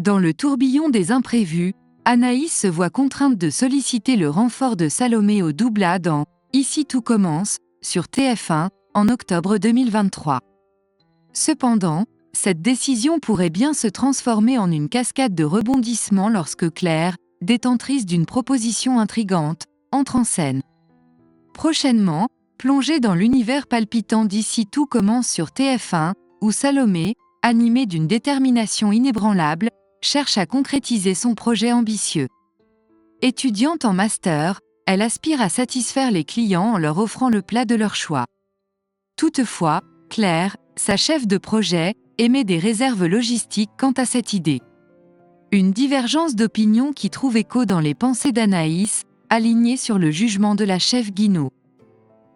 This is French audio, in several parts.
Dans le tourbillon des imprévus, Anaïs se voit contrainte de solliciter le renfort de Salomé au Doubla dans « Ici tout commence » sur TF1, en octobre 2023. Cependant, cette décision pourrait bien se transformer en une cascade de rebondissements lorsque Claire, détentrice d'une proposition intrigante, entre en scène. Prochainement, plongée dans l'univers palpitant d'Ici tout commence sur TF1, où Salomé, animée d'une détermination inébranlable, cherche à concrétiser son projet ambitieux. Étudiante en master, elle aspire à satisfaire les clients en leur offrant le plat de leur choix. Toutefois, Claire, sa chef de projet, émet des réserves logistiques quant à cette idée. Une divergence d'opinion qui trouve écho dans les pensées d'Anaïs, alignée sur le jugement de la chef Guinaud.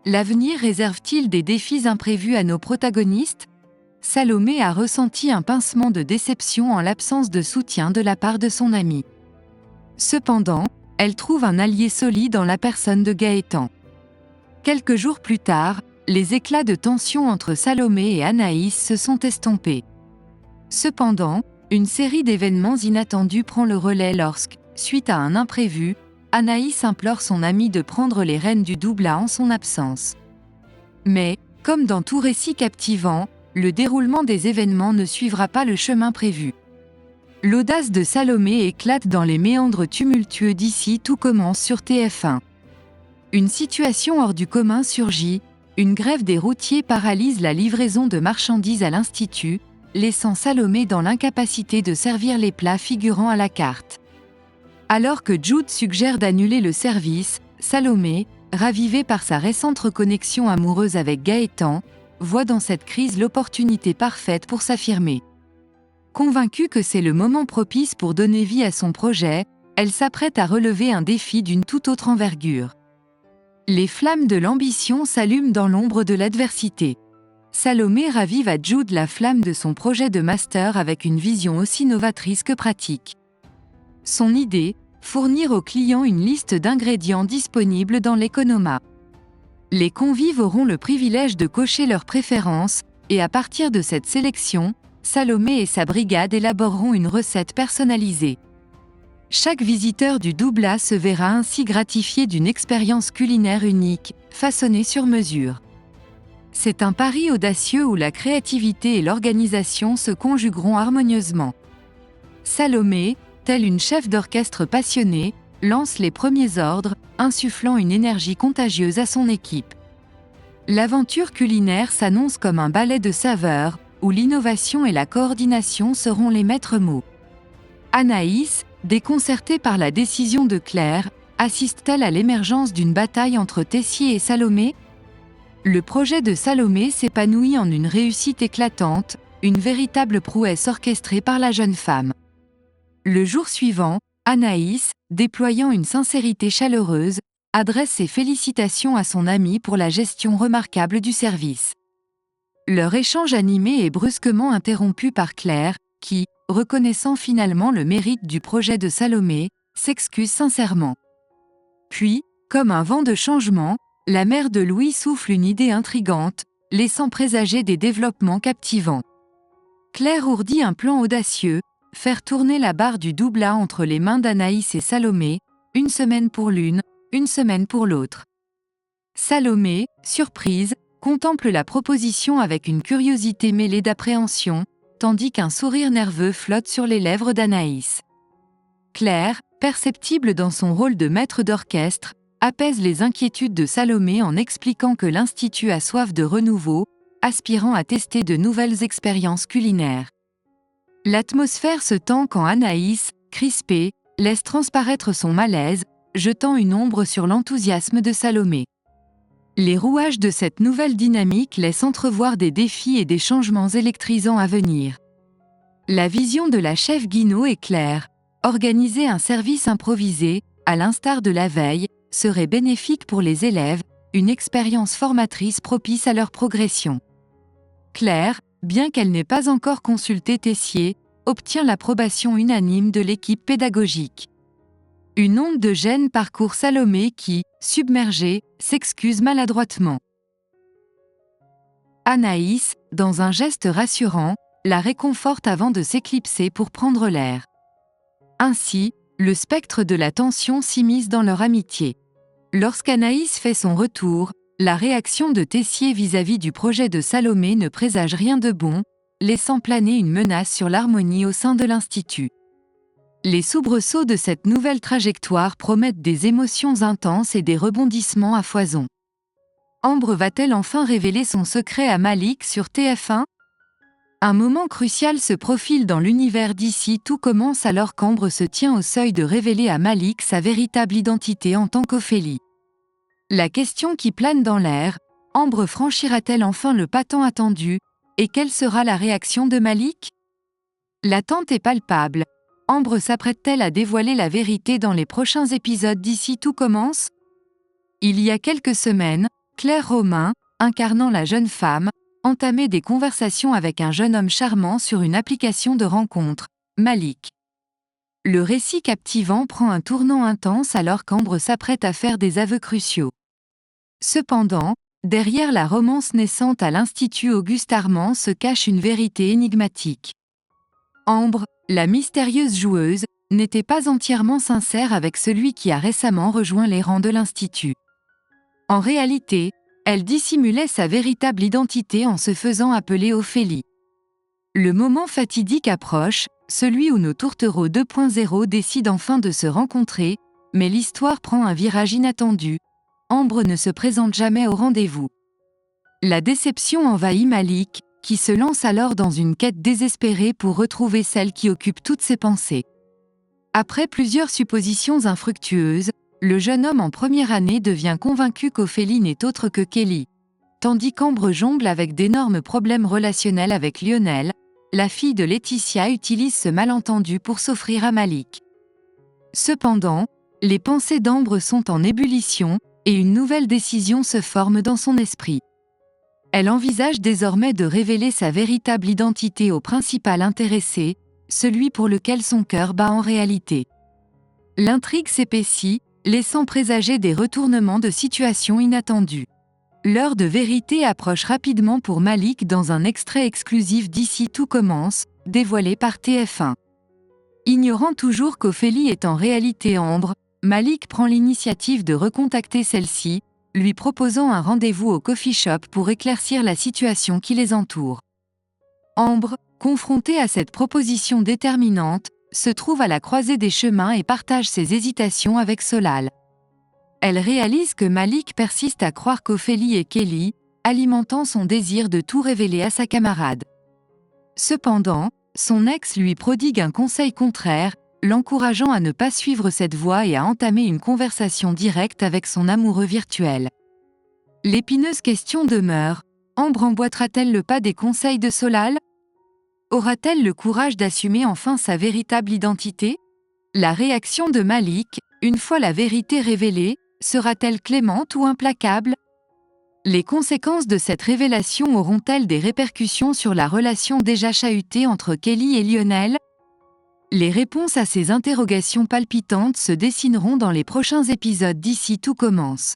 L'avenir réserve-t-il des défis imprévus à nos protagonistes ? Salomé a ressenti un pincement de déception en l'absence de soutien de la part de son amie. Cependant, elle trouve un allié solide en la personne de Gaëtan. Quelques jours plus tard, les éclats de tension entre Salomé et Anaïs se sont estompés. Cependant, une série d'événements inattendus prend le relais lorsque, suite à un imprévu, Anaïs implore son amie de prendre les rênes du Doubla en son absence. Mais, comme dans tout récit captivant, le déroulement des événements ne suivra pas le chemin prévu. L'audace de Salomé éclate dans les méandres tumultueux d'Ici tout commence sur TF1. Une situation hors du commun surgit, une grève des routiers paralyse la livraison de marchandises à l'Institut, laissant Salomé dans l'incapacité de servir les plats figurant à la carte. Alors que Jude suggère d'annuler le service, Salomé, ravivée par sa récente reconnexion amoureuse avec Gaëtan, voit dans cette crise l'opportunité parfaite pour s'affirmer. Convaincue que c'est le moment propice pour donner vie à son projet, elle s'apprête à relever un défi d'une toute autre envergure. Les flammes de l'ambition s'allument dans l'ombre de l'adversité. Salomé ravive à Jude la flamme de son projet de master avec une vision aussi novatrice que pratique. Son idée, fournir aux clients une liste d'ingrédients disponibles dans l'Economa. Les convives auront le privilège de cocher leurs préférences, et à partir de cette sélection, Salomé et sa brigade élaboreront une recette personnalisée. Chaque visiteur du Doubla se verra ainsi gratifié d'une expérience culinaire unique, façonnée sur mesure. C'est un pari audacieux où la créativité et l'organisation se conjugueront harmonieusement. Salomé, telle une chef d'orchestre passionnée, lance les premiers ordres, insufflant une énergie contagieuse à son équipe. L'aventure culinaire s'annonce comme un ballet de saveurs, où l'innovation et la coordination seront les maîtres mots. Anaïs, déconcertée par la décision de Claire, assiste-t-elle à l'émergence d'une bataille entre Tessier et Salomé ? Le projet de Salomé s'épanouit en une réussite éclatante, une véritable prouesse orchestrée par la jeune femme. Le jour suivant, Anaïs, déployant une sincérité chaleureuse, adresse ses félicitations à son amie pour la gestion remarquable du service. Leur échange animé est brusquement interrompu par Claire, qui, reconnaissant finalement le mérite du projet de Salomé, s'excuse sincèrement. Puis, comme un vent de changement, la mère de Louis souffle une idée intrigante, laissant présager des développements captivants. Claire ourdit un plan audacieux, faire tourner la barre du Doubla entre les mains d'Anaïs et Salomé, une semaine pour l'une, une semaine pour l'autre. Salomé, surprise, contemple la proposition avec une curiosité mêlée d'appréhension, tandis qu'un sourire nerveux flotte sur les lèvres d'Anaïs. Claire, perceptible dans son rôle de maître d'orchestre, apaise les inquiétudes de Salomé en expliquant que l'Institut a soif de renouveau, aspirant à tester de nouvelles expériences culinaires. L'atmosphère se tend quand Anaïs, crispée, laisse transparaître son malaise, jetant une ombre sur l'enthousiasme de Salomé. Les rouages de cette nouvelle dynamique laissent entrevoir des défis et des changements électrisants à venir. La vision de la chef Guinaud est claire. Organiser un service improvisé, à l'instar de la veille, serait bénéfique pour les élèves, une expérience formatrice propice à leur progression. Claire, bien qu'elle n'ait pas encore consulté Tessier, obtient l'approbation unanime de l'équipe pédagogique. Une onde de gêne parcourt Salomé qui, submergée, s'excuse maladroitement. Anaïs, dans un geste rassurant, la réconforte avant de s'éclipser pour prendre l'air. Ainsi, le spectre de la tension s'immisce dans leur amitié. Lorsqu'Anaïs fait son retour, la réaction de Tessier vis-à-vis du projet de Salomé ne présage rien de bon, laissant planer une menace sur l'harmonie au sein de l'Institut. Les soubresauts de cette nouvelle trajectoire promettent des émotions intenses et des rebondissements à foison. Ambre va-t-elle enfin révéler son secret à Malik sur TF1 ? Un moment crucial se profile dans l'univers d'ici. Tout commence alors qu'Ambre se tient au seuil de révéler à Malik sa véritable identité en tant qu'Ophélie. La question qui plane dans l'air, Ambre franchira-t-elle enfin le pas tant attendu, et quelle sera la réaction de Malik ? L'attente est palpable. Ambre s'apprête-t-elle à dévoiler la vérité dans les prochains épisodes d'ici Tout commence ? Il y a quelques semaines, Claire Romain, incarnant la jeune femme, entamait des conversations avec un jeune homme charmant sur une application de rencontre, Malik. Le récit captivant prend un tournant intense alors qu'Ambre s'apprête à faire des aveux cruciaux. Cependant, derrière la romance naissante à l'Institut Auguste Armand se cache une vérité énigmatique. Ambre, la mystérieuse joueuse, n'était pas entièrement sincère avec celui qui a récemment rejoint les rangs de l'Institut. En réalité, elle dissimulait sa véritable identité en se faisant appeler Ophélie. Le moment fatidique approche, celui où nos tourtereaux 2.0 décident enfin de se rencontrer, mais l'histoire prend un virage inattendu. Ambre ne se présente jamais au rendez-vous. La déception envahit Malik, qui se lance alors dans une quête désespérée pour retrouver celle qui occupe toutes ses pensées. Après plusieurs suppositions infructueuses, le jeune homme en première année devient convaincu qu'Ophélie n'est autre que Kelly. Tandis qu'Ambre jongle avec d'énormes problèmes relationnels avec Lionel, la fille de Laetitia utilise ce malentendu pour s'offrir à Malik. Cependant, les pensées d'Ambre sont en ébullition, et une nouvelle décision se forme dans son esprit. Elle envisage désormais de révéler sa véritable identité au principal intéressé, celui pour lequel son cœur bat en réalité. L'intrigue s'épaissit, laissant présager des retournements de situation inattendus. L'heure de vérité approche rapidement pour Malik dans un extrait exclusif d'ici Tout commence, dévoilé par TF1. Ignorant toujours qu'Ophélie est en réalité Ambre, Malik prend l'initiative de recontacter celle-ci, lui proposant un rendez-vous au coffee shop pour éclaircir la situation qui les entoure. Ambre, confrontée à cette proposition déterminante, se trouve à la croisée des chemins et partage ses hésitations avec Solal. Elle réalise que Malik persiste à croire qu'Ophélie est Kelly, alimentant son désir de tout révéler à sa camarade. Cependant, son ex lui prodigue un conseil contraire, l'encourageant à ne pas suivre cette voie et à entamer une conversation directe avec son amoureux virtuel. L'épineuse question demeure, Ambre emboîtera-t-elle le pas des conseils de Solal ? Aura-t-elle le courage d'assumer enfin sa véritable identité ? La réaction de Malik, une fois la vérité révélée, sera-t-elle clémente ou implacable ? Les conséquences de cette révélation auront-elles des répercussions sur la relation déjà chahutée entre Kelly et Lionel ? Les réponses à ces interrogations palpitantes se dessineront dans les prochains épisodes d'ici Tout commence.